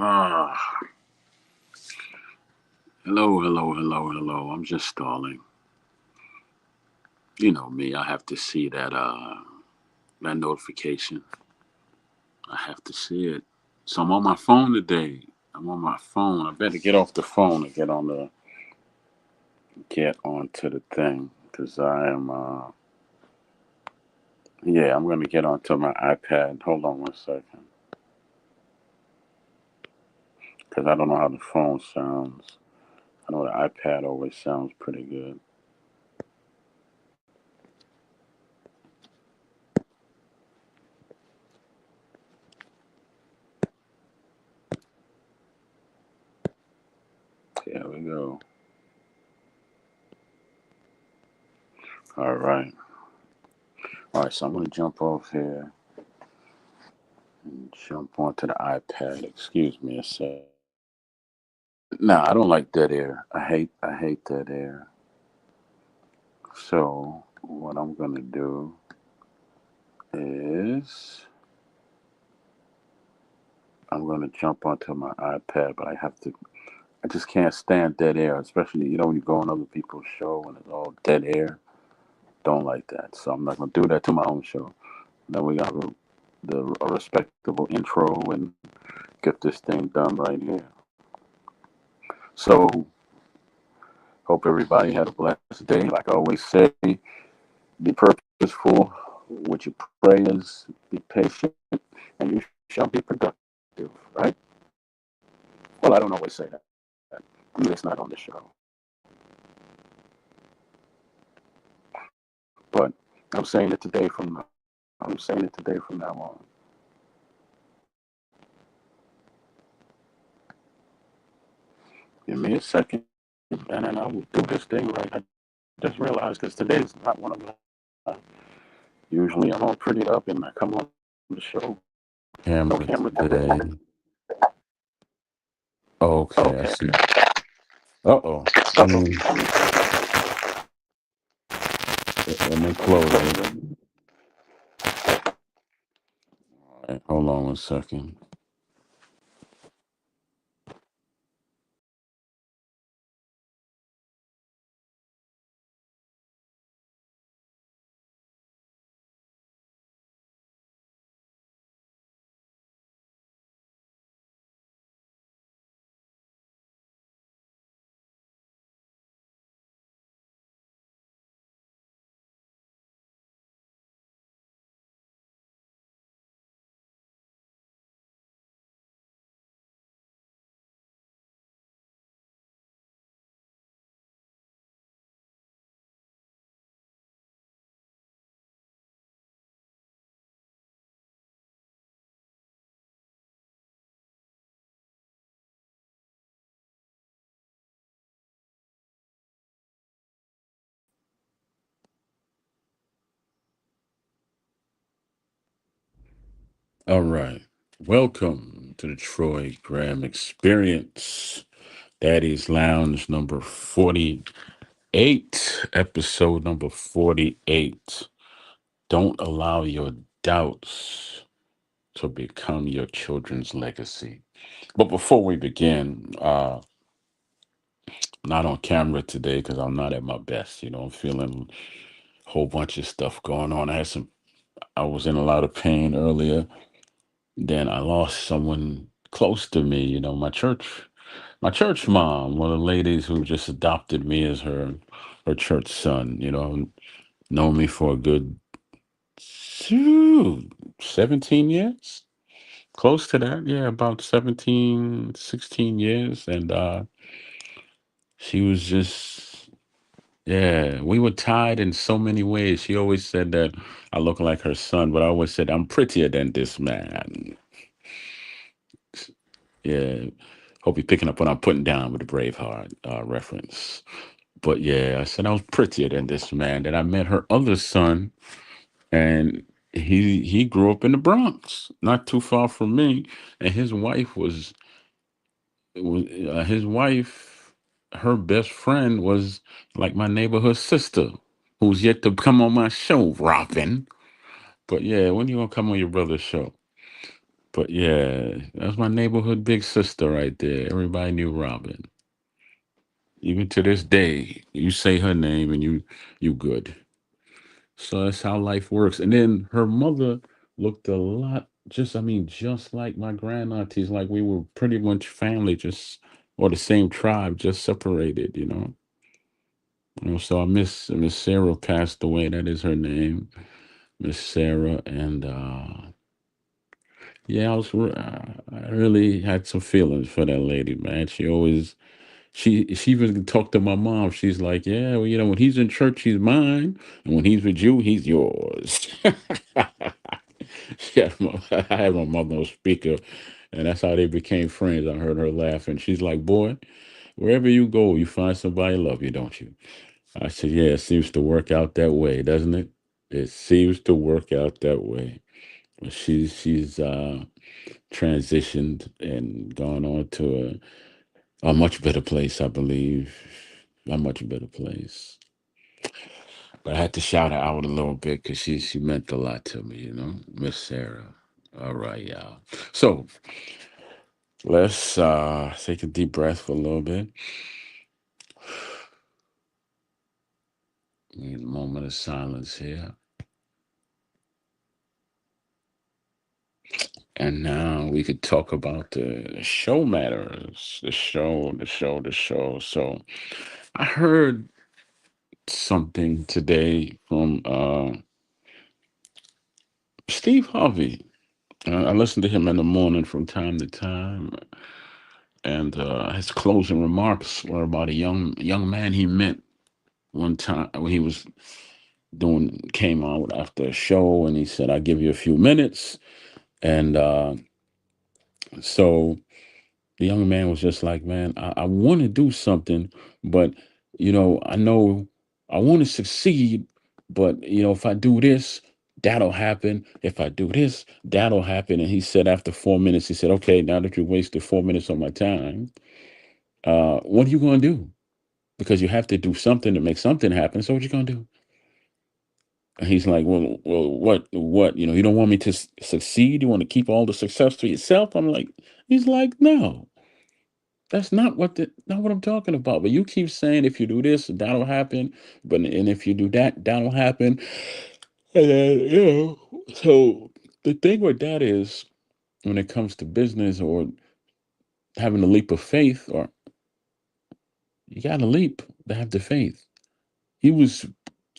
Ah, hello, hello, hello, hello. I'm just stalling. You know me. I have to see that notification. I have to see it. So I'm on my phone today. I'm on my phone. I better get off the phone and get onto the thing because I am. Yeah, I'm gonna get onto my iPad. Hold on 1 second because I don't know how the phone sounds. I know the iPad always sounds pretty good. Here we go. All right. All right. So I'm gonna jump off here and jump onto the iPad. Excuse me a sec. No, I don't like dead air. I hate dead air. So what I'm gonna do is I'm gonna jump onto my iPad, but I just can't stand dead air, especially when you go on other people's show and it's all dead air. Don't like that. So I'm not gonna do that to my own show. Then we got a respectable intro and get this thing done right here. So hope everybody had a blessed day. Like I always say, be purposeful with your prayers, be patient, and you shall be productive, right? Well, I don't always say that. At least not on this show. But I'm saying it today from now on. Give me a second, and then I will do this thing right. I just realized because today is not one of my. Usually I'm all prettied up and I come on the show. No camera Camera today. today. Okay. Okay, I see. Uh-oh. Let me close it. All right, hold on 1 second. All right. Welcome to the Troy Graham Experience. Daddy's Lounge number 48, episode number 48. Don't allow your doubts to become your children's legacy. But before we begin, not on camera today because I'm not at my best. I'm feeling a whole bunch of stuff going on. I was in a lot of pain earlier. Then I lost someone close to me. My church mom, one of the ladies who just adopted me as her church son. Known me for a good phew, 17 years, close to that. Yeah, about 17, 16 years. And she was just, yeah, we were tied in so many ways. She always said that I look like her son, but I always said I'm prettier than this man. Yeah, hope you're picking up what I'm putting down with the Braveheart reference. But yeah, I said I was prettier than this man. Then I met her other son, and he grew up in the Bronx, not too far from me. And his wife, her best friend was like my neighborhood sister, who's yet to come on my show, Robin. But yeah, when you gonna come on your brother's show? But yeah, that's my neighborhood big sister right there. Everybody knew Robin. Even to this day, you say her name and you good. So that's how life works. And then her mother looked a lot just I mean, just like my grand aunties, like we were pretty much family, just or the same tribe, just separated, you know. So I Miss Sarah passed away. That is her name, Miss Sarah, and yeah, I really had some feelings for that lady, man. She always she even talked to my mom. She's like, yeah, well, when he's in church, he's mine, and when he's with you, he's yours. I had my mother on speaker, and that's how they became friends. I heard her laughing. She's like, boy, wherever you go, you find somebody love you, don't you? I said, yeah, it seems to work out that way, doesn't it? It seems to work out that way. She's transitioned and gone on to a much better place, I believe. A much better place. But I had to shout her out a little bit because she meant a lot to me, Miss Sarah. All right, y'all. So let's take a deep breath for a little bit. Need a moment of silence here. And now we could talk about the show matters. The show. So I heard something today from Steve Harvey. I listen to him in the morning from time to time, and his closing remarks were about a young man he met one time when he was doing came out after a show, and he said, "I'll give you a few minutes," and so the young man was just like, "Man, I want to do something, but I know I want to succeed, but if I do this." That'll happen. If I do this, that'll happen. And he said after 4 minutes, he said, okay, now that you wasted 4 minutes of my time, what are you going to do? Because you have to do something to make something happen. So what you going to do? And he's like, what? You don't want me to succeed? You want to keep all the success to yourself? He's like, no, that's not what I'm talking about. But you keep saying if you do this, that'll happen. And if you do that, that'll happen. And then, so the thing with that is when it comes to business or having a leap of faith, or you got to leap to have the faith. He was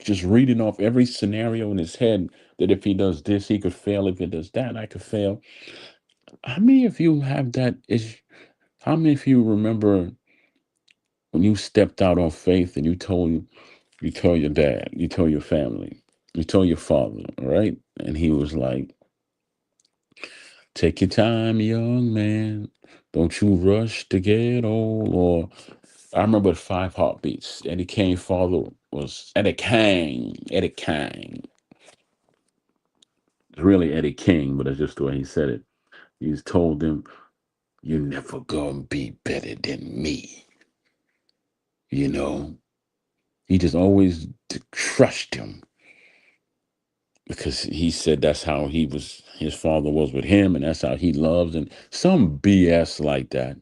just reading off every scenario in his head that if he does this, he could fail. If he does that, I could fail. How many of you have that? How many of you remember when you stepped out on faith and you told your dad, you told your family, you told your father, right? And he was like, "Take your time, young man. Don't you rush to get old." Or I remember the Five Heartbeats. Eddie Kane's father was Eddie Kane. Eddie Kane. It's really Eddie King, but that's just the way he said it. He's told them, "You're never gonna be better than me." You know, he just always crushed him because he said that's how his father was with him, and that's how he loves, and some BS like that.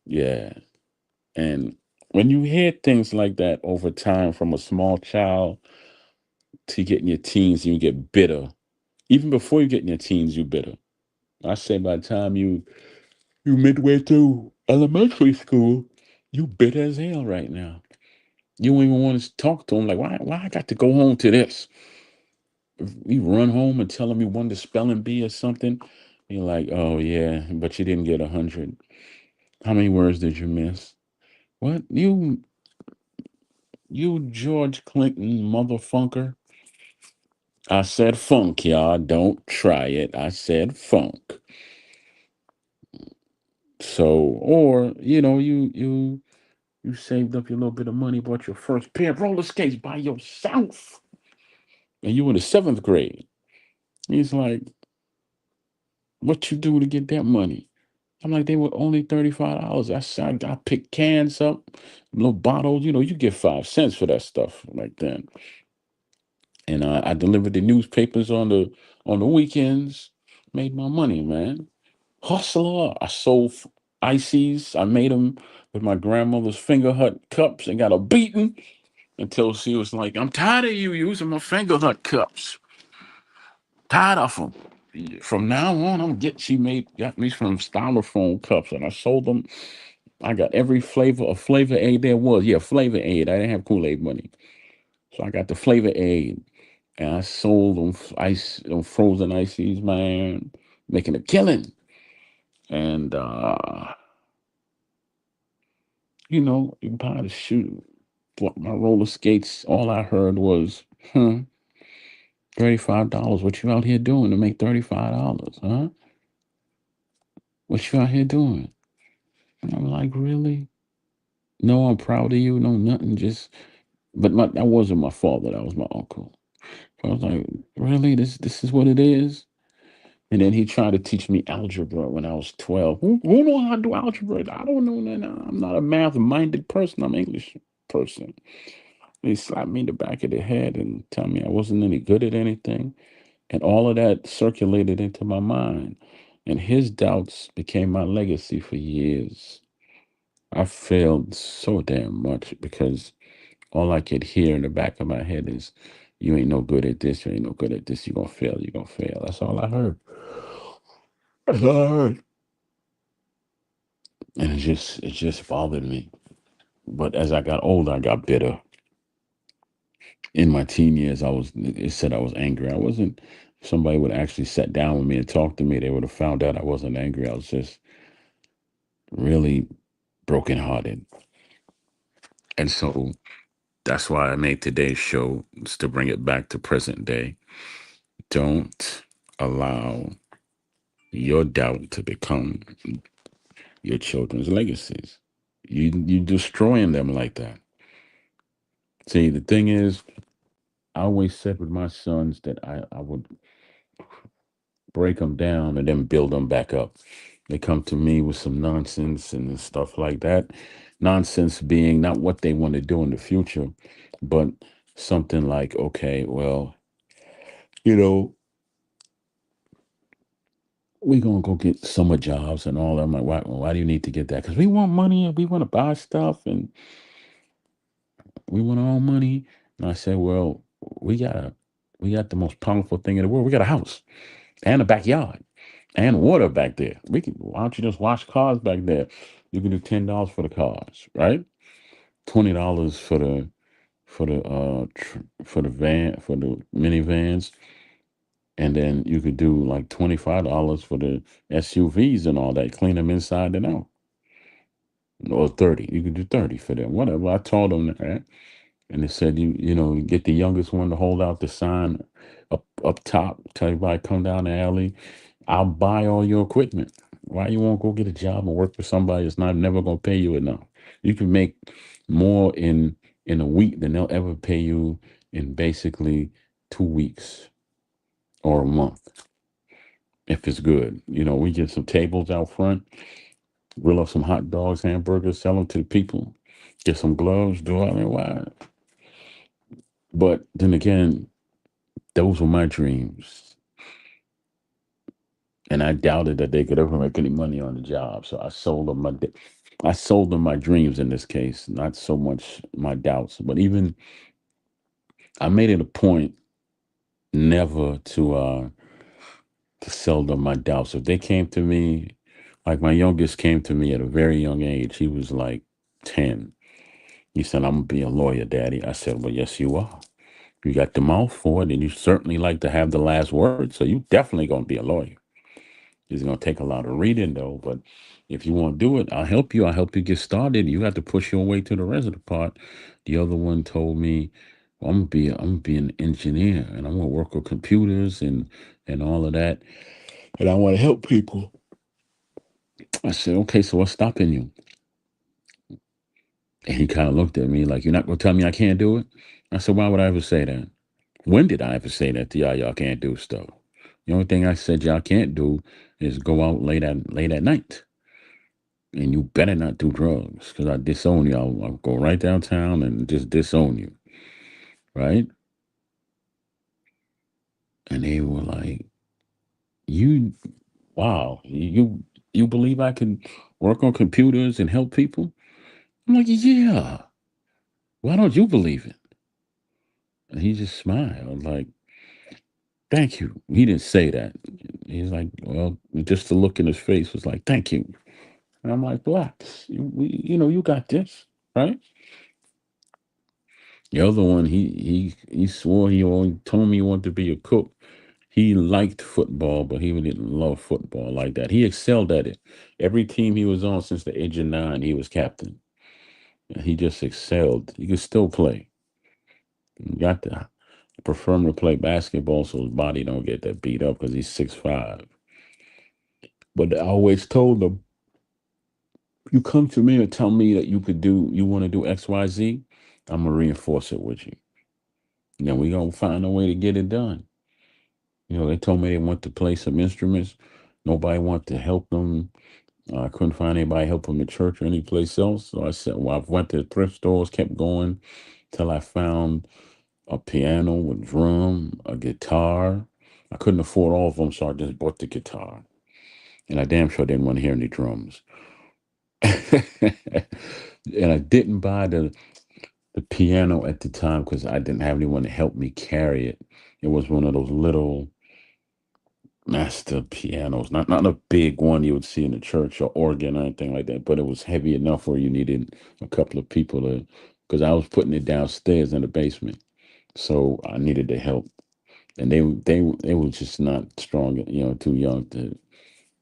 Yeah. And when you hear things like that over time from a small child to get in your teens, you get bitter. Even before you get in your teens, you bitter. I say by the time you midway through elementary school, you bitter as hell right now. You don't even want to talk to them. Like, why I got to go home to this? You run home and tell them you won the spelling bee or something. You're like, oh yeah, but you didn't get 100. How many words did you miss? What? You George Clinton motherfunker. I said funk, y'all. Don't try it. I said funk. So, or you saved up your little bit of money, bought your first pair of roller skates by yourself, and you in the seventh grade. He's like, "What you do to get that money?" I'm like, "They were only $35." I picked cans up, little bottles. You get 5 cents for that stuff like that. And I delivered the newspapers on the weekends. Made my money, man. Hustler. I sold ices. I made them with my grandmother's finger hut cups and got a beating until she was like, "I'm tired of you using my finger hut cups. Tired of them." From now on, she got me some styrofoam cups and I sold them. I got every flavor of Flavor Aid there was. Yeah, Flavor Aid. I didn't have Kool-Aid money. So I got the Flavor Aid and I sold them them frozen ices, man, making a killing. And you buy the shoe. Bought my roller skates. All I heard was, $35. What you out here doing to make $35, huh? What you out here doing? And I'm like, really? No, I'm proud of you. No, nothing. Just, but that wasn't my father. That was my uncle. I was like, really? This is what it is? And then he tried to teach me algebra when I was 12. Who know how to do algebra? I don't know that. I'm not a math-minded person. I'm an English person. He slapped me in the back of the head and tell me I wasn't any good at anything. And all of that circulated into my mind. And his doubts became my legacy for years. I failed so damn much because all I could hear in the back of my head is, you ain't no good at this, you ain't no good at this, you're gonna fail, you're gonna fail. That's all I heard. That's all I heard. And it just bothered me. But as I got older, I got bitter. In my teen years, it said I was angry. I wasn't. If somebody would actually sat down with me and talked to me, they would have found out I wasn't angry. I was just really brokenhearted. And so that's why I made today's show, is to bring it back to present day. Don't allow your doubt to become your children's legacies. You destroying them like that. See, the thing is, I always said with my sons that I would break them down and then build them back up. They come to me with some nonsense and stuff like that. Nonsense being not what they want to do in the future, but something like, okay, well, you know, we're gonna go get summer jobs and all that. I'm like, why do you need to get that? Because we want money and we want to buy stuff and we want our own money. And I said, well, we got we got the most powerful thing in the world. We got a house and a backyard and water back there. Why don't you just wash cars back there? You can do $10 for the cars, right? $20 for the minivans, and then you could do like $25 for the SUVs and all that. Clean them inside and out, or 30. You could do 30 for them, whatever. I told them that, and they said get the youngest one to hold out the sign up top. Tell everybody come down the alley. I'll buy all your equipment. Why you won't go get a job and work for somebody that's not never gonna pay you enough? You can make more in a week than they'll ever pay you in basically 2 weeks or a month if it's good. We get some tables out front, grill up some hot dogs, hamburgers, sell them to the people. Get some gloves, do all that. Why? But then again, those were my dreams. And I doubted that they could ever make any money on the job. So I sold them my dreams in this case, not so much my doubts. But even I made it a point never to sell them my doubts. If they came to me, like my youngest came to me at a very young age, he was like 10. He said, "I'm gonna be a lawyer, Daddy." I said, "Well, yes, you are. You got the mouth for it, and you certainly like to have the last word. So you definitely gonna be a lawyer. It's gonna take a lot of reading though, but if you want to do it, I'll help you. I'll help you get started. You have to push your way to the rest of the part." The other one told me, well, I'm gonna be an engineer and I'm gonna work with computers and all of that. And I want to help people. I said, okay, so what's stopping you? And he kind of looked at me like, you're not gonna tell me I can't do it? I said, why would I ever say that? When did I ever say that to y'all? Y'all can't do stuff. The only thing I said y'all can't do is go out late at night. And you better not do drugs because I disown you. I'll go right downtown and just disown you. Right? And they were like, You, wow, you believe I can work on computers and help people? I'm like, yeah. Why don't you believe it? And he just smiled, like, thank you. He didn't say that. He's like, well, just the look in his face was like, thank you. And I'm like, relax. You got this, right? The other one, he swore he only told me he wanted to be a cook. He liked football, but he didn't love football like that. He excelled at it. Every team he was on since the age of 9, he was captain. And he just excelled. He could still play. He got to prefer him to play basketball so his body don't get that beat up because he's 6'5". But I always told him, you come to me and tell me that you want to do XYZ, I'm gonna reinforce it with you. And then we gonna find a way to get it done. They told me they want to play some instruments. Nobody wanted to help them. I couldn't find anybody help them at church or any place else. So I said, well, I went to thrift stores, kept going till I found a piano, a drum, a guitar. I couldn't afford all of them, so I just bought the guitar. And I damn sure didn't want to hear any drums. And I didn't buy the piano at the time because I didn't have anyone to help me carry it. It was one of those little master pianos, not a big one you would see in the church or organ or anything like that, but it was heavy enough where you needed a couple of people to, because I was putting it downstairs in the basement, so I needed the help, and they were just not strong, too young to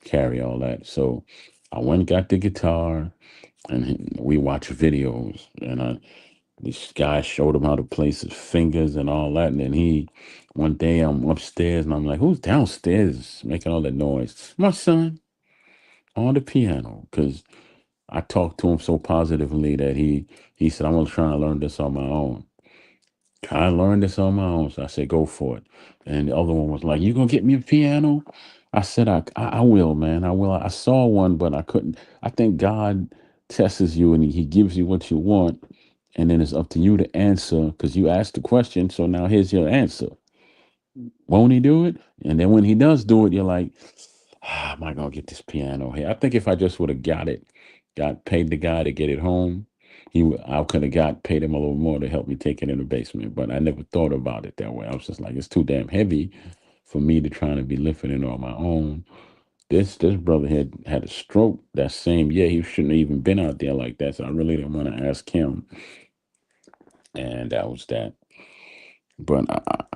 carry all that. So I went and got the guitar, and we watched videos, and this guy showed him how to place his fingers and all that. And then one day I'm upstairs and I'm like, who's downstairs making all that noise? My son on the piano. Because I talked to him so positively that he said, I'm going to try and learn this on my own. Try and learn this on my own. So I said, go for it. And the other one was like, you going to get me a piano? I said, I will, man. I will. I saw one, but I couldn't. I think God tests you and he gives you what you want. And then it's up to you to answer because you asked the question. So now here's your answer. Won't he do it? And then when he does do it, you're like, am I going to get this piano here? I think if I just would have got paid the guy to get it home, I could have paid him a little more to help me take it in the basement. But I never thought about it that way. I was just like, it's too damn heavy for me to try to be lifting it on my own. This brother had a stroke that same year. He shouldn't have even been out there like that. So I really didn't want to ask him. And that was that. But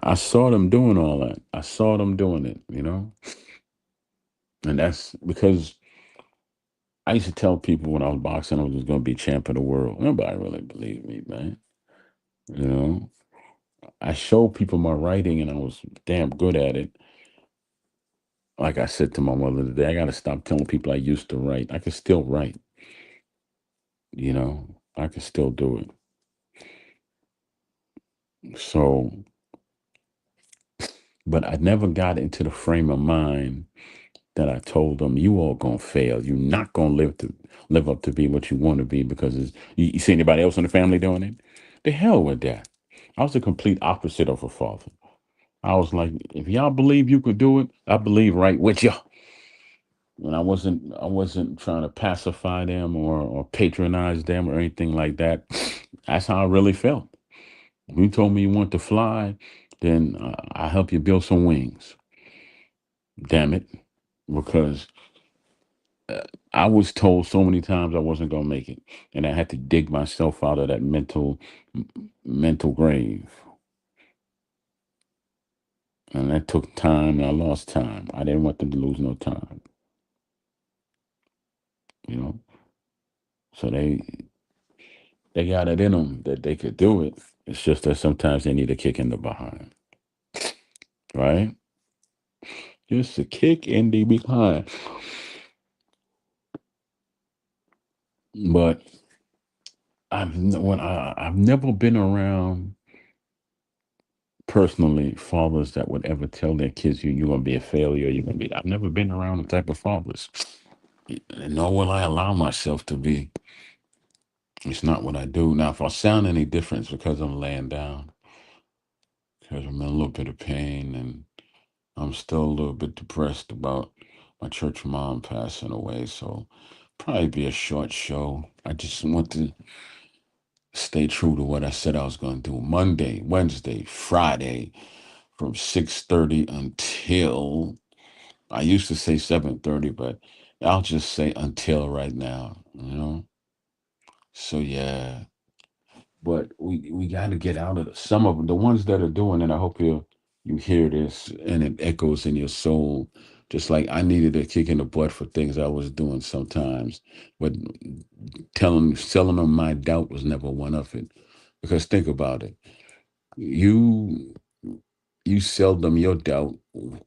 I saw them doing all that. I saw them doing it. And that's because I used to tell people when I was boxing I was just going to be champ of the world. Nobody really believed me, man. You know, I showed people my writing and I was damn good at it. Like I said to my mother today, I got to stop telling people I used to write. I can still write, I can still do it. So, but I never got into the frame of mind that I told them, you all gonna fail. You're not gonna live up to be what you want to be because you see anybody else in the family doing it? The hell with that. I was the complete opposite of a father. I was like, if y'all believe you could do it, I believe right with you. And I wasn't trying to pacify them or patronize them or anything like that. That's how I really felt. If you told me you want to fly, then I help you build some wings. Damn it, because I was told so many times I wasn't gonna make it, and I had to dig myself out of that mental grave, and that took time, and I lost time. I didn't want them to lose no time, you know. So they got it in them that they could do it. It's just that sometimes they need a kick in the behind, right? Just a kick in the behind. But I've never been around personally fathers that would ever tell their kids you're gonna be a failure. You're gonna be. I've never been around the type of fathers, nor will I allow myself to be. It's not what I do. Now, if I sound any different, it's because I'm laying down, because I'm in a little bit of pain, and I'm still a little bit depressed about my church mom passing away, so probably be a short show. I just want to stay true to what I said I was going to do. Monday, Wednesday, Friday, from 6:30 until I used to say 7:30, but I'll just say until right now. So yeah, but we got to get out of some of them. The ones that are doing it, I hope you hear this and it echoes in your soul. Just like I needed a kick in the butt for things I was doing sometimes, but selling them my doubt was never one of it. Because think about it, you you sell them your doubt.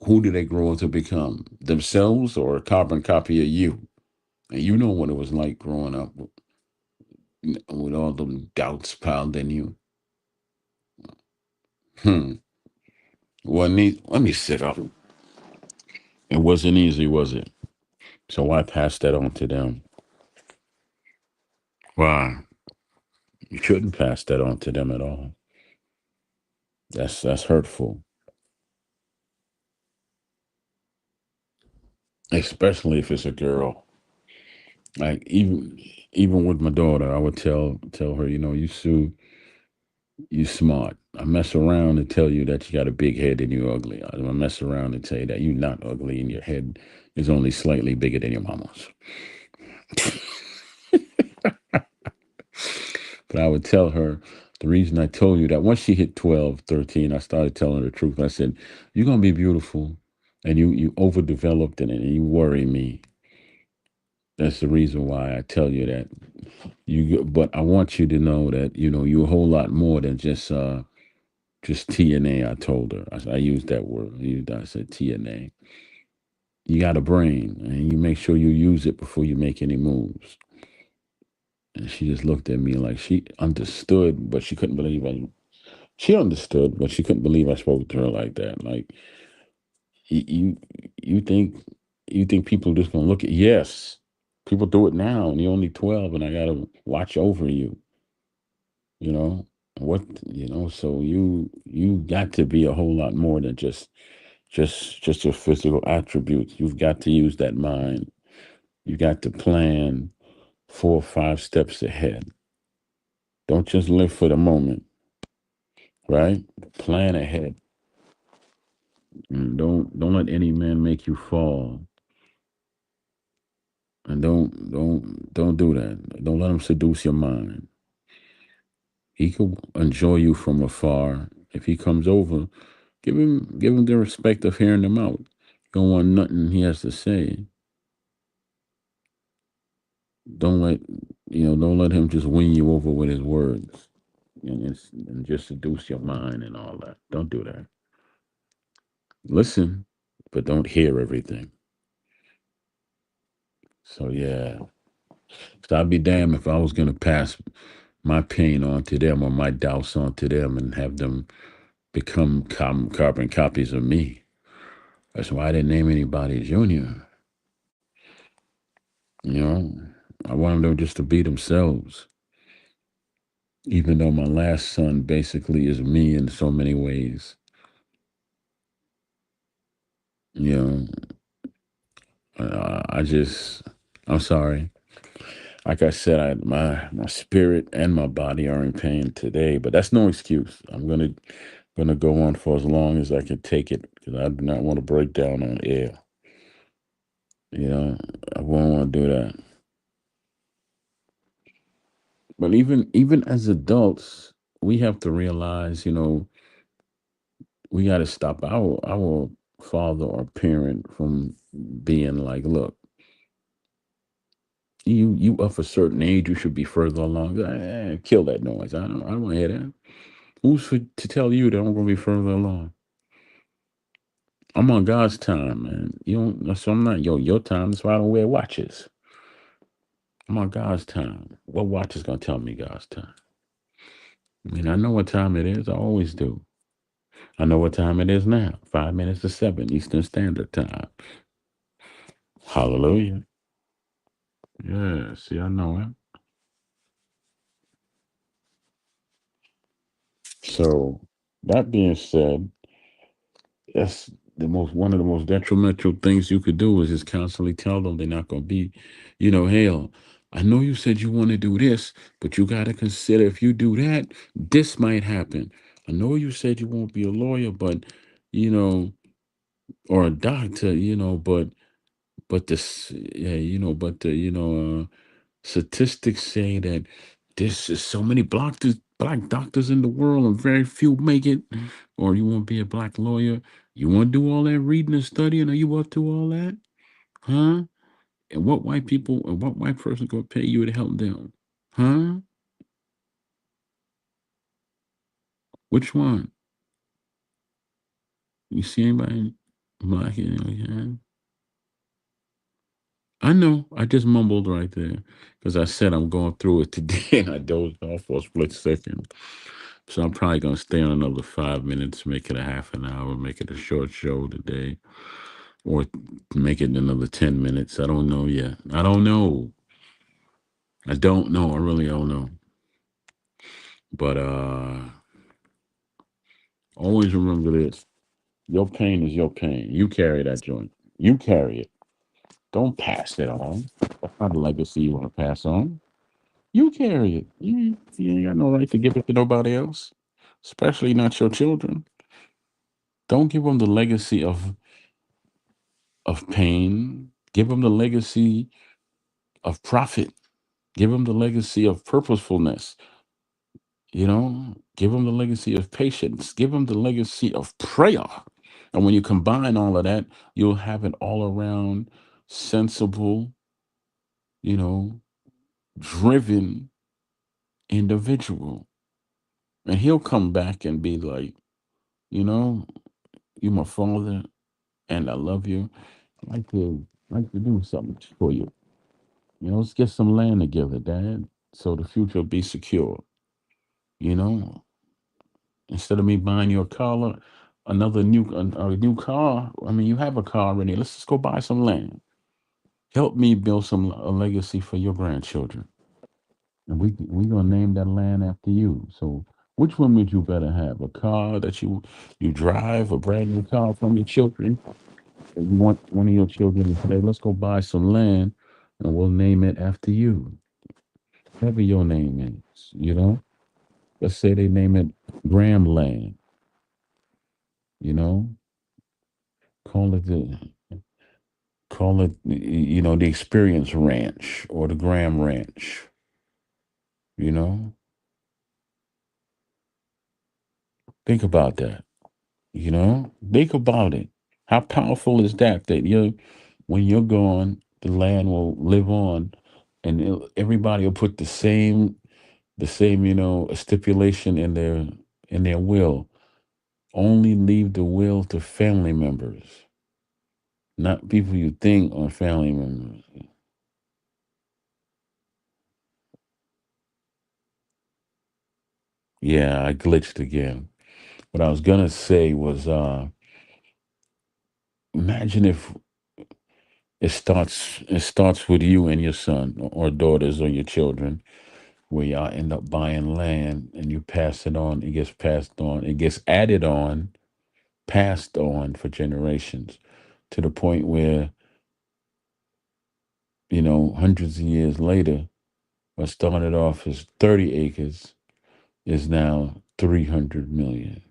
Who do they grow up to become? Themselves or a carbon copy of you? And you know what it was like growing up with all them doubts piled in you. Hmm. Let me sit up. It wasn't easy, was it? So I passed that on to them. Why? You shouldn't pass that on to them at all. That's hurtful. Especially if it's a girl. Like even with my daughter, I would tell her, you Sue, you smart. I mess around and tell you that you got a big head and you're ugly. I mess around and tell you that you're not ugly and your head is only slightly bigger than your mama's. But I would tell her the reason I told you that once she hit 12, 13, I started telling her the truth. I said, you're going to be beautiful and you overdeveloped in it and you worry me. That's the reason why I tell you that. But I want you to know that, you're a whole lot more than just TNA. I told her. I used that word. I said TNA. You got a brain and you make sure you use it before you make any moves. And she just looked at me like she understood, but she couldn't believe she understood, but she couldn't believe I spoke to her like that. Like you, you think, people just gonna look at? Yes, people do it now, and you're only 12, and I gotta watch over you. You know what? So you got to be a whole lot more than just your physical attributes. You've got to use that mind. You got to plan 4 or 5 steps ahead. Don't just live for the moment, right? Plan ahead. And don't let any man make you fall. And don't do that. Don't let him seduce your mind. He could enjoy you from afar. If he comes over, give him the respect of hearing him out. You don't want nothing he has to say. Don't let don't let him just win you over with his words and just seduce your mind and all that. Don't do that. Listen, but don't hear everything. So yeah. So I'd be damned if I was gonna pass my pain on to them or my doubts on to them and have them become carbon copies of me. That's why I didn't name anybody Junior. You know, I wanted them just to be themselves. Even though my last son basically is me in so many ways. You I just, I'm sorry. Like I said, my spirit and my body are in pain today, but that's no excuse. I'm gonna go on for as long as I can take it because I do not want to break down on air. You know, I won't want to do that. But even as adults, we have to realize, we got to stop our father or parent from being like, look, you of a certain age, you should be further along. Kill that noise. I don't want to hear that. Who's to tell you that I'm going to be further along? I'm on God's time, man. You don't. So I'm not your time. That's why I don't wear watches. I'm on God's time. What watch is going to tell me God's time? I mean, I know what time it is. I always do. I know what time it is now. 5 minutes to 7 Eastern Standard Time. Hallelujah. Yeah, see, I know it. So that being said, yes. the most one of the most detrimental things you could do is just constantly tell them they're not going to be, hell. I know you said you want to do this, but you got to consider if you do that, this might happen. I know you said you won't be a lawyer, but you know, or a doctor, but this, yeah, but the, statistics say that there's just so many black doctors in the world, and very few make it. Or you want to be a black lawyer? You want to do all that reading and studying? Are you up to all that? Huh? And what white person gonna pay you to help them? Huh? Which one? You see anybody black in your hand? I know. I just mumbled right there because I said I'm going through it today, and I dozed off for a split second. So I'm probably gonna stay on another 5 minutes, make it a half an hour, make it a short show today, or make it another 10 minutes. I don't know yet. I don't know. I don't know. I really don't know. But always remember this: your pain is your pain. You carry that joint. You carry it. Don't pass it on. That's not a legacy you want to pass on. You carry it. You ain't got no right to give it to nobody else, especially not your children. Don't give them the legacy of pain. Give them the legacy of profit. Give them the legacy of purposefulness. Give them the legacy of patience. Give them the legacy of prayer. And when you combine all of that, you'll have an all around sensible, you know, driven individual. And he'll come back and be like, you know, you're my father and I love you. I like to do something for you. Let's get some land together, Dad, so the future will be secure. You know, Instead of me buying you a car, a new car. I mean, you have a car already. Let's just go buy some land. Help me build a legacy for your grandchildren, and we gonna name that land after you. So, which one would you better have? A car that you drive, a brand new car from your children. Or you want one of your children to say, "Let's go buy some land, and we'll name it after you." Whatever your name is, Let's say they name it Graham Land. You know, call it the Experience Ranch or the Graham Ranch. You know, think about that. Think about it. How powerful is that? When you're gone, the land will live on, and everybody will put the same stipulation in their will. Only leave the will to family members, not people you think are family members. Yeah, I glitched again. What I was gonna say was, imagine if it starts with you and your son or daughters or your children, where y'all end up buying land and you pass it on. It gets passed on. It gets added on, passed on for generations, to the point where hundreds of years later, what started off as 30 acres is now 300 million.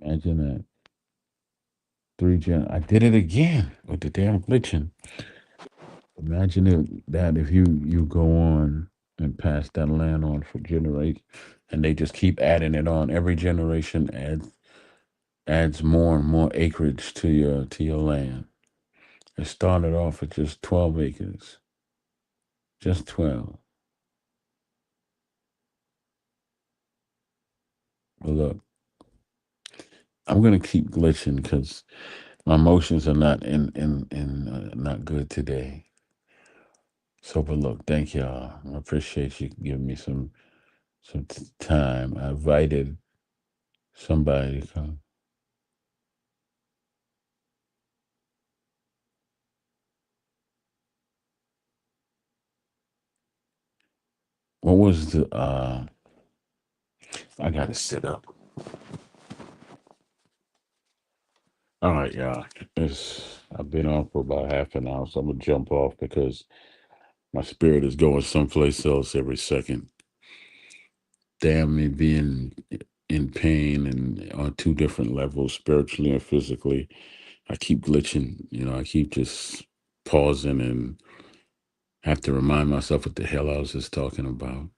Imagine that. I did it again with the damn glitching. Imagine if you go on and pass that land on for generations, and they just keep adding it on. Every generation adds more and more acreage to your land. It started off with just 12 acres, just 12. But look, I'm gonna keep glitching because my emotions are not not good today. So, but look, thank y'all. I appreciate you giving me some time. I invited somebody to come. What was the I gotta sit up. All right, yeah. I've been on for about half an hour, so I'm gonna jump off because my spirit is going someplace else every second. Damn me being in pain and on two different levels, spiritually and physically. I keep glitching, I keep just pausing and have to remind myself what the hell I was just talking about.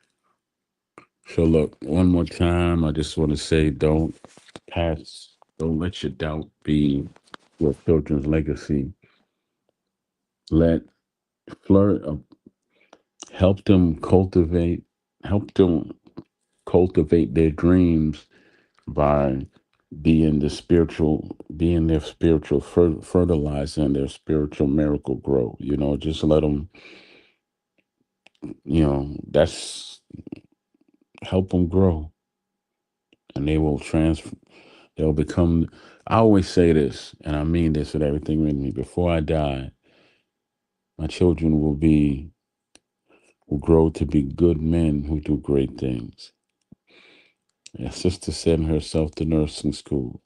So look, one more time, I just want to say don't let your doubt be your children's legacy. Let flirt, help them help them cultivate their dreams by being their spiritual fertilizer and their spiritual miracle grow. Just let them, that's help them grow, and they'll become. I always say this, and I mean this with everything in me. Before I die, my children will grow to be good men who do great things. My sister sent herself to nursing school,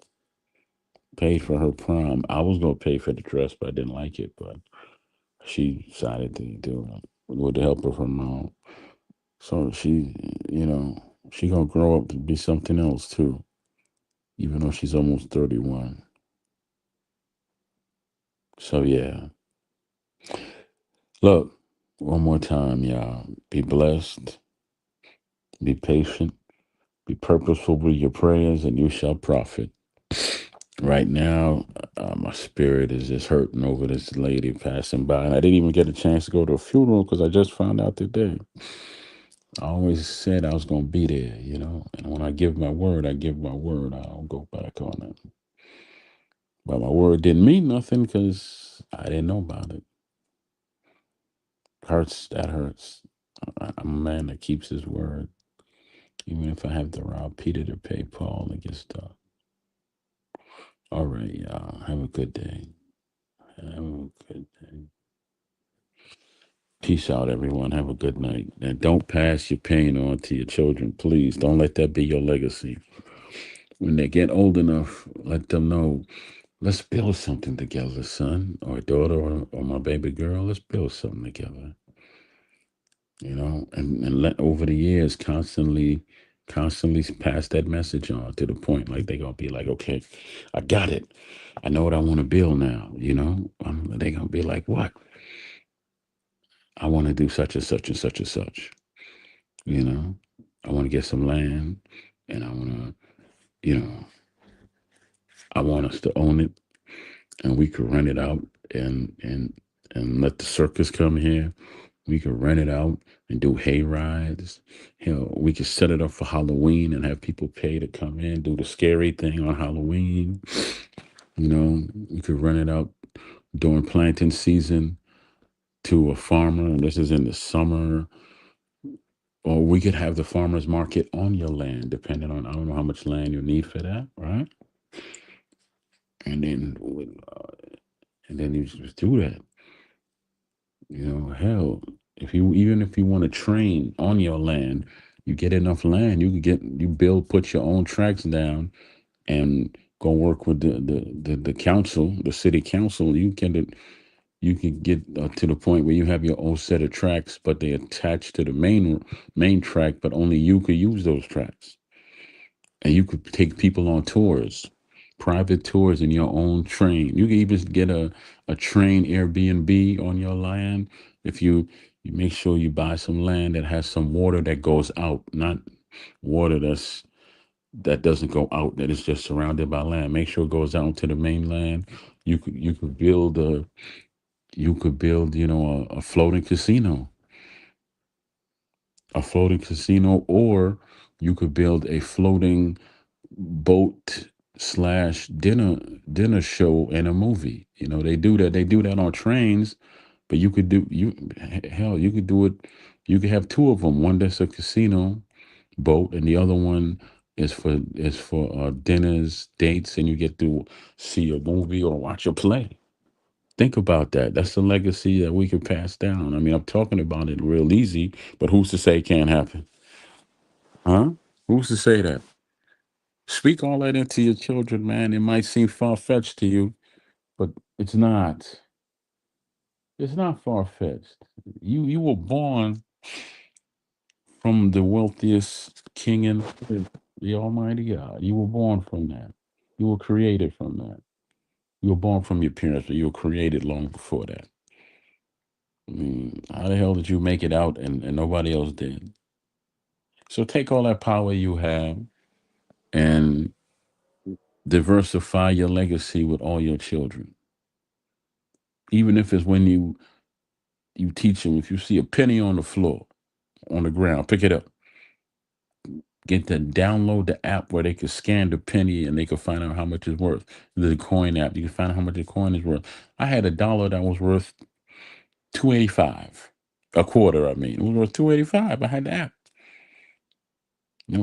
paid for her prom. I was gonna pay for the dress, but I didn't like it. But she decided to do it with the help of her mom. So you know, she gonna grow up to be something else too, even though she's almost 31. So yeah, look, one more time, y'all. Be blessed, be patient, be purposeful with your prayers, and you shall profit. Right now, my spirit is just hurting over this lady passing by, and I didn't even get a chance to go to a funeral because I just found out today. I always said I was gonna be there, and when I give my word, I give my word. I don't go back on it. But my word didn't mean nothing because I didn't know about it. Hurts, that hurts. I'm a man that keeps his word, even if I have to rob Peter to pay Paul and get stuff. All right, y'all. Have a good day. Have a good day. Peace out, everyone. Have a good night. And don't pass your pain on to your children, please. Don't let that be your legacy. When they get old enough, let them know, let's build something together, son or daughter or my baby girl. Let's build something together. And let over the years constantly pass that message on to the point like they're gonna be like, okay, I got it. I know what I want to build now. They're gonna be like, what? I want to do such and such and such and such. You know, I want to get some land, and you know, I want us to own it, and we could rent it out, and let the circus come here. We could rent it out and do hay rides. We could set it up for Halloween and have people pay to come in, do the scary thing on Halloween. We could rent it out during planting season to a farmer, and this is in the summer. Or we could have the farmer's market on your land, depending on, I don't know how much land you need for that, right? And then, you just do that. Hell, even if you want to train on your land, you get enough land, put your own tracks down, and go work with the council, the city council. You can get to the point where you have your own set of tracks, but they attach to the main track, but only you could use those tracks. And you could take people on tours, private tours in your own train. You can even get a train Airbnb on your land if you make sure you buy some land that has some water that goes out, not water that doesn't go out, that is just surrounded by land. Make sure it goes out into the mainland. You could build a floating casino, or you could build a floating boat slash dinner show and a movie. They do that on trains, but you could do it. You could have two of them, one that's a casino boat and the other one is for dinners, dates, and you get to see a movie or watch a play. Think about that. That's a legacy that we could pass down. I mean, I'm talking about it real easy, but who's to say it can't happen? Huh? Who's to say that? Speak all that into your children, man. It might seem far fetched to you, but it's not. It's not far fetched. You were born from the wealthiest king in the Almighty God. You were born from that. You were created from that. You were born from your parents, but you were created long before that. I mean, how the hell did you make it out and nobody else did? So take all that power you have and diversify your legacy with all your children. Even if it's when you teach them, if you see a penny on the floor, on the ground, pick it up. Get to download the app where they can scan the penny and they can find out how much it's worth. The coin app, you can find out how much the coin is worth. I had a dollar that was worth 2.85, a quarter. I mean, it was worth 2.85. I had the app.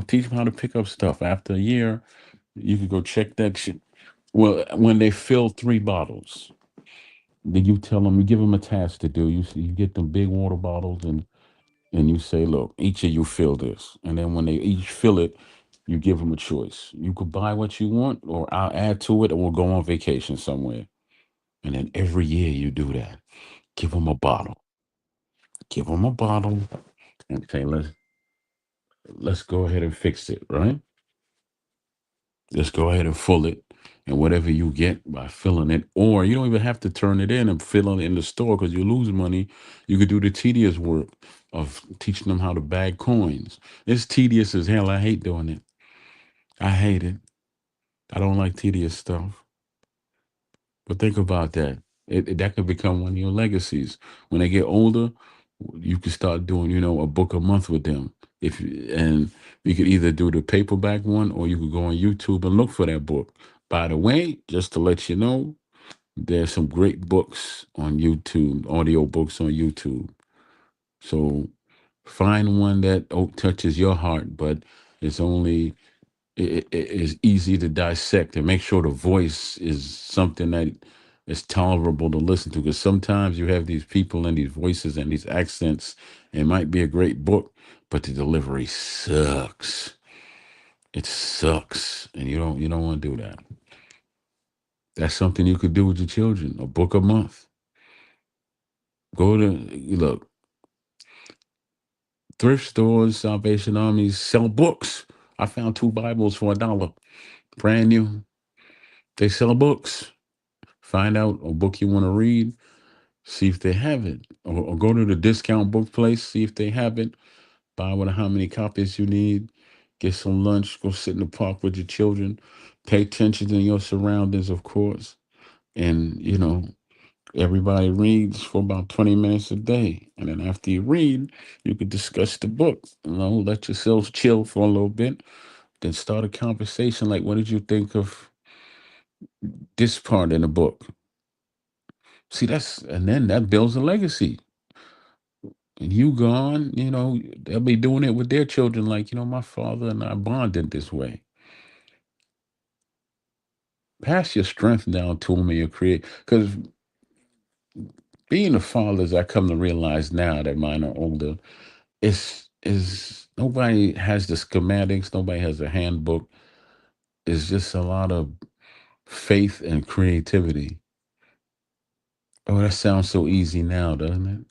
Teach them how to pick up stuff. After a year, you could go check that shit. Well, when they fill 3 bottles, then you tell them, you give them a task to do. You get them big water bottles and you say, look, each of you fill this. And then when they each fill it, you give them a choice. You could buy what you want, or I'll add to it, and we'll go on vacation somewhere. And then every year you do that. Give them a bottle. Give them a bottle and say, let's go ahead and fix it, right? Let's go ahead and fill it. And whatever you get by filling it, or you don't even have to turn it in and fill it in the store because you lose money. You could do the tedious work of teaching them how to bag coins. It's tedious as hell. I hate doing it. I hate it. I don't like tedious stuff. But think about that. That could become one of your legacies. When they get older, you can start doing, a book a month with them. And you could either do the paperback one or you could go on YouTube and look for that book. By the way, just to let you know, there's some great books on YouTube, audio books on YouTube. So find one that touches your heart, but it's only it is easy to dissect and make sure the voice is something that is tolerable to listen to. Because sometimes you have these people and these voices and these accents. It might be a great book, but the delivery sucks. It sucks, and you don't want to do that. That's something you could do with your children. A book a month. Go to look thrift stores, Salvation Armies sell books. I found 2 Bibles for $1, brand new. They sell books. Find out a book you want to read, see if they have it, or go to the discount book place, see if they have it. Buy how many copies you need. Get some lunch. Go sit in the park with your children. Pay attention to your surroundings, of course. And everybody reads for about 20 minutes a day. And then after you read, you could discuss the book. Let yourselves chill for a little bit. Then start a conversation like, what did you think of this part in the book? See, and then that builds a legacy. And you gone, they'll be doing it with their children. Like, my father and I bonded this way. Pass your strength down to them and you create. Because being a father, as I come to realize now that mine are older, is nobody has the schematics, nobody has a handbook. It's just a lot of faith and creativity. Oh, that sounds so easy now, doesn't it?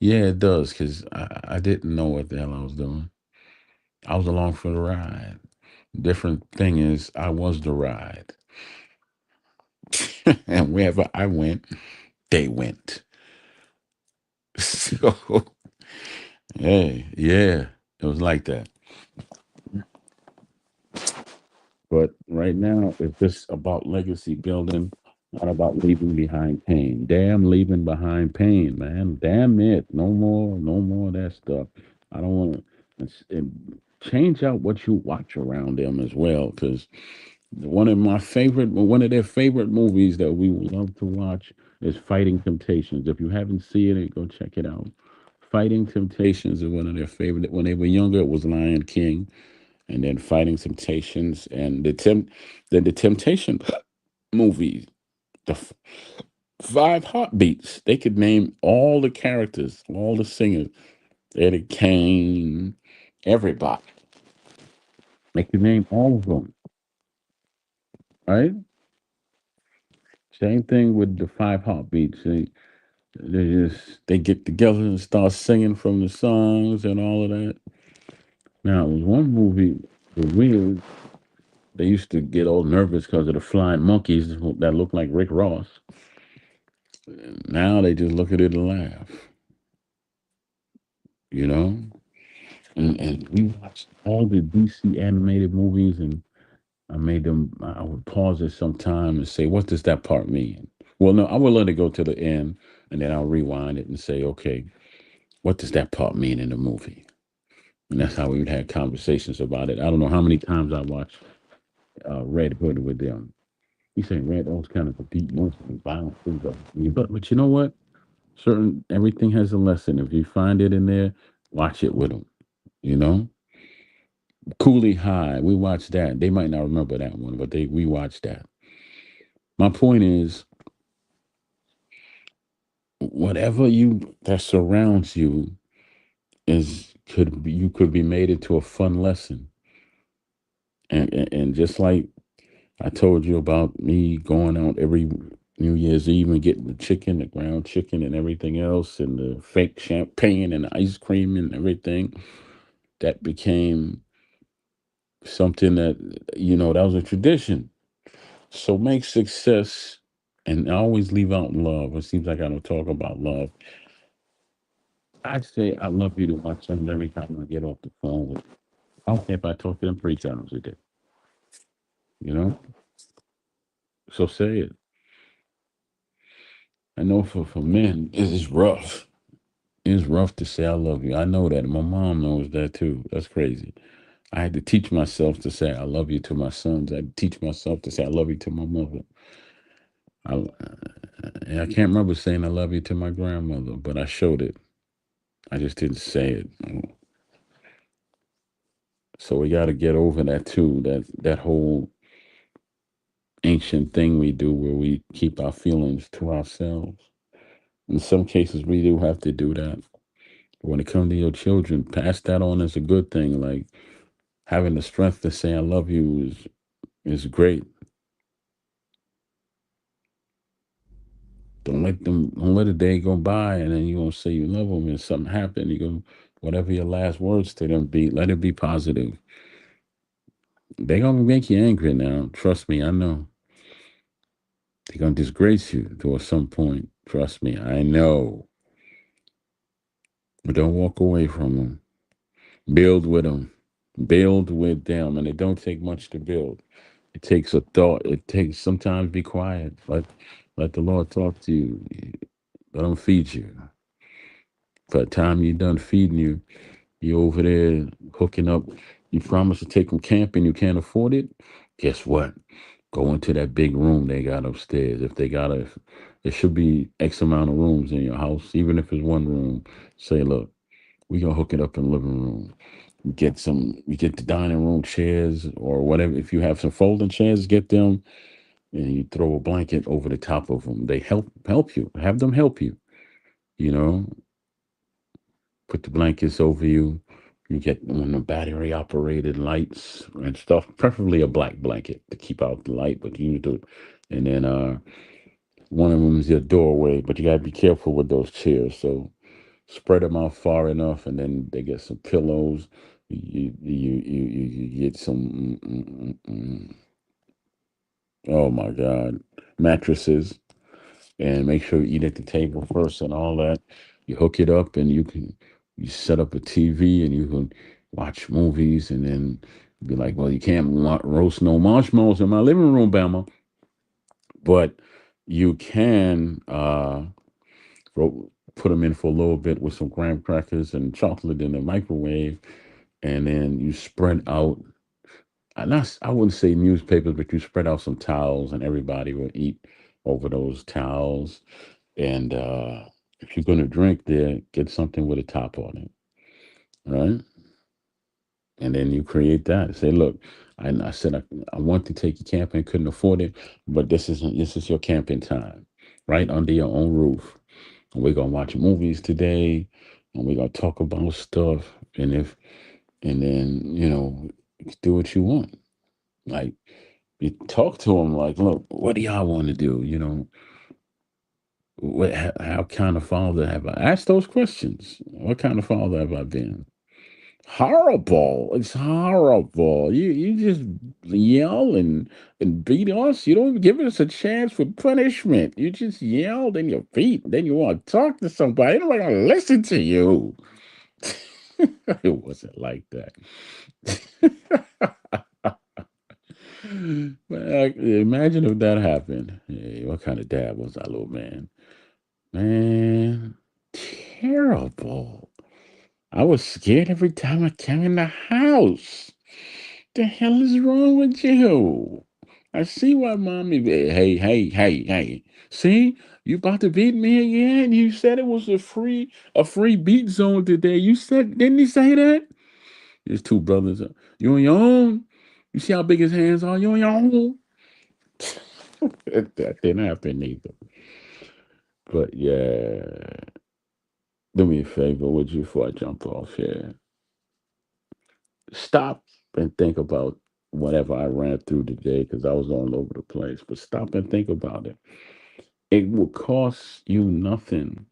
Yeah, it does, because I didn't know what the hell I was doing. I was along for the ride. Different thing is, I was the ride. And wherever I went, they went. So, hey, yeah, it was like that. But right now, it's just about legacy building, not about leaving behind pain. Damn, leaving behind pain, man. Damn it. No more of that stuff. I don't want to. Change out what you watch around them as well, because one of their favorite movies that we would love to watch is Fighting Temptations. If you haven't seen it, go check it out. Fighting Temptations is one of their favorite. When they were younger, it was Lion King, and then Fighting Temptations, and then the Temptation movie, the 5 Heartbeats. They could name all the characters, all the singers, Eddie Kane, everybody. They could name all of them. right? Same thing with the five heartbeats. They get together and start singing from the songs and all of that. Now, there was one movie, The Wiz, they used to get all nervous because of the flying monkeys that look like Rick Ross. Now they just look at it and laugh, you know? And we watched all the DC animated movies, and I would pause it sometime and say, what does that part mean? Well, no, I would let it go to the end, and then I'll rewind it and say, okay, what does that part mean in the movie? And that's how we would have conversations about it. I don't know how many times I watched Red Hood with them. He said Red Hood's kind of a deep movie, violent things. But you know what? Certain everything has a lesson. If you find it in there, watch it with them. You know, Cooley High. We watched that. They might not remember that one, but we watched that. My point is, whatever you that surrounds you is could be you could be made into a fun lesson. And just like I told you about me going out every New Year's Eve and getting the chicken, the ground chicken, and everything else, and the fake champagne and the ice cream and everything. That became something that, that was a tradition. So make success, and I always leave out love. It seems like I don't talk about love. I say I love you to my sons every time I get off the phone with them. I don't care if I talk to them 3 times a day, you know? So say it. I know for men, it's rough. It's rough to say I love you. I know that. My mom knows that too. That's crazy. I had to teach myself to say I love you to my sons. I had to teach myself to say I love you to my mother. I can't remember saying I love you to my grandmother, but I showed it. I just didn't say it. So we got to get over that too. That whole ancient thing we do where we keep our feelings to ourselves. In some cases, we do have to do that. When it comes to your children, pass that on as a good thing. Like having the strength to say I love you is great. Don't let a day go by and then you gonna say you love them and something happen. You go whatever your last words to them be. Let it be positive. They gonna make you angry now. Trust me, I know. They're gonna disgrace you to at some point. Trust me, I know. But don't walk away from them. Build with them. Build with them, and it don't take much to build. It takes a thought. It takes sometimes be quiet. Let the Lord talk to you. Let him feed you. By the time you're done feeding you, you over there hooking up. You promise to take them camping. You can't afford it. Guess what? Go into that big room they got upstairs. If they got a, there should be X amount of rooms in your house. Even if it's one room, say, look, we gonna hook it up in the living room. You get the dining room chairs or whatever. If you have some folding chairs, get them, and you throw a blanket over the top of them. They help you. Have them help you. You know, put the blankets over you. You get one of the battery operated lights and stuff, preferably a black blanket to keep out the light, but you do. And then one of them is your doorway, but you gotta be careful with those chairs. So spread them out far enough, and then they get some pillows. You get some. Oh my God, mattresses, and make sure you eat at the table first and all that. You hook it up and you set up a TV and you can watch movies and then be like, well, you can't roast no marshmallows in my living room, Bama, but you can put them in for a little bit with some graham crackers and chocolate in the microwave, and then you spread out. I wouldn't say newspapers, but you spread out some towels, and everybody will eat over those towels. And if you're going to drink there, get something with a top on it, right? And then you create that. Say, look, I said I want to take you camping, couldn't afford it, but this is your camping time, right under your own roof. And we're gonna watch movies today, and we're gonna talk about stuff. And then do what you want. Like You talk to them like, look, what do y'all want to do? How kind of father have I? Ask those questions. What kind of father have I been? Horrible. It's horrible. You just yell and beat us. You don't even give us a chance for punishment. You just yell, then you beat, then you want to talk to somebody. Nobody gonna listen to you. It wasn't like that. But imagine if that happened. Hey, what kind of dad was that little man? Man, terrible. I was scared every time I came in the house. The hell is wrong with you? I see why mommy. Hey. See, you about to beat me again? You said it was a free beat zone today. You said, didn't he say that? There's two brothers. You on your own? You see how big his hands are? You on your own? That didn't happen either. But yeah, do me a favor, would you, before I jump off here? Stop and think about whatever I ran through today because I was all over the place. But stop and think about it. It will cost you nothing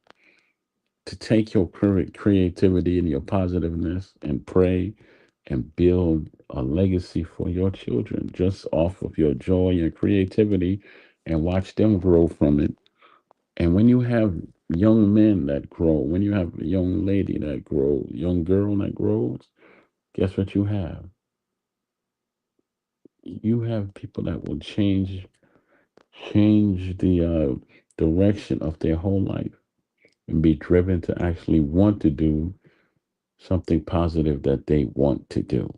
to take your current creativity and your positiveness and pray and build a legacy for your children just off of your joy and creativity and watch them grow from it. And when you have young men that grow, when you have a young lady that grows, young girl that grows, guess what you have? You have people that will change the direction of their whole life and be driven to actually want to do something positive that they want to do.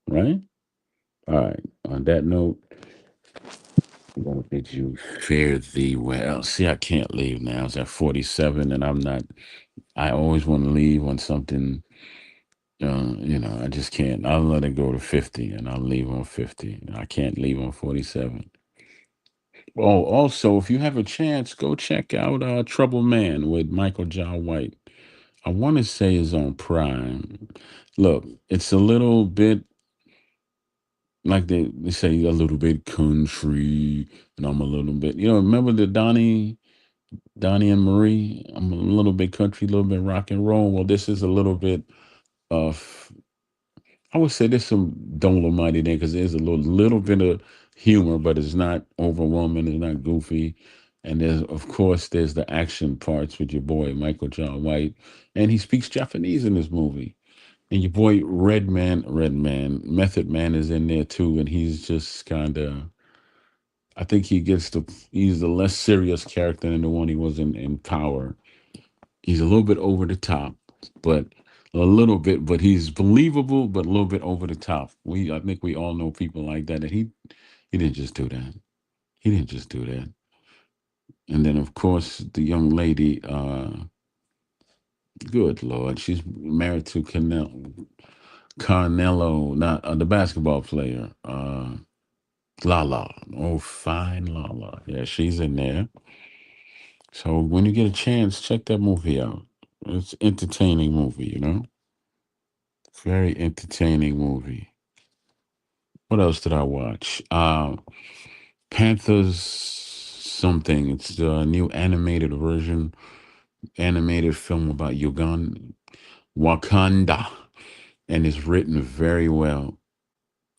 Right? All right. On that note, I'm gonna bid you fare thee well. See, I can't leave now. It's at 47, and I'm not. I always want to leave on something. I just can't. I'll let it go to 50, and I'll leave on 50. I can't leave on 47. Oh, also, if you have a chance, go check out Trouble Man with Michael John White. I want to say it's on Prime. Look, it's a little bit like they say a little bit country, and I'm a little bit. Remember the Donnie and Marie? I'm a little bit country, a little bit rock and roll. Well, this is a little bit of, I would say there's some Dolomite in there because there's a little bit of humor, but it's not overwhelming. It's not goofy. And there's the action parts with your boy Michael John White, and he speaks Japanese in this movie. And your boy Redman, Method Man is in there too, and he's just kind of. I think he's the less serious character than the one he was in Power. He's a little bit over the top, but a little bit, but he's believable, but a little bit over the top. I think we all know people like that. And he didn't just do that. He didn't just do that. And then of course the young lady, good Lord, she's married to Carnelo, not the basketball player, Lala. Oh, fine Lala. Yeah, she's in there. So when you get a chance, check that movie out. It's entertaining movie. Very entertaining movie. What else did I watch? Panthers something. It's the new animated film about Uganda, Wakanda, and it's written very well.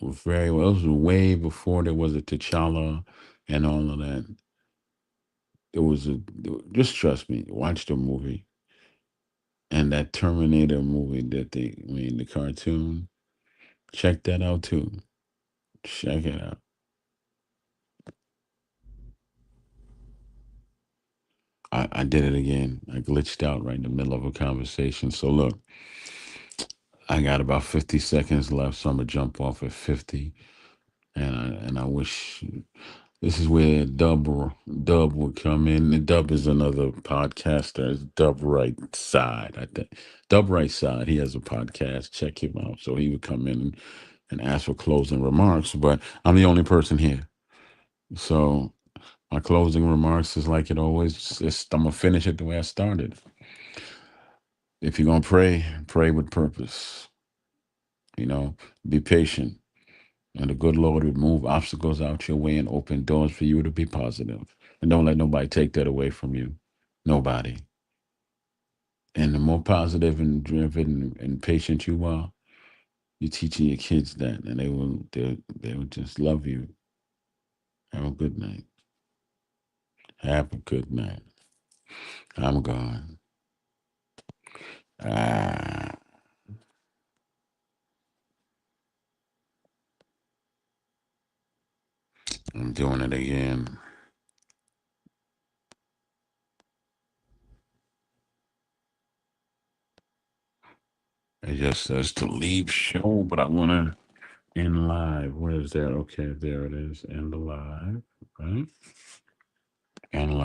Very well. It was way before there was a T'Challa and all of that. It was just trust me. Watch the movie and that Terminator movie that they made the cartoon. Check that out too. Check it out. I did it again. I glitched out right in the middle of a conversation. So look, I got about 50 seconds left, so I'm gonna jump off at 50. And I wish this is where Dub would come in. And Dub is another podcaster. It's Dub Right Side, I think. Dub Right Side. He has a podcast. Check him out. So he would come in and ask for closing remarks. But I'm the only person here. So my closing remarks is like it always. I'm gonna finish it the way I started. If you're gonna pray, pray with purpose. You know, be patient. And the good Lord would move obstacles out your way and open doors for you to be positive. And don't let nobody take that away from you. Nobody. And the more positive and driven and patient you are, you're teaching your kids that, and they will just love you. Have a good night. Have a good night. I'm gone. Ah, I'm doing it again. It just says to leave show, but I want to end live. Where is that? Okay, there it is. End live. Right? End live.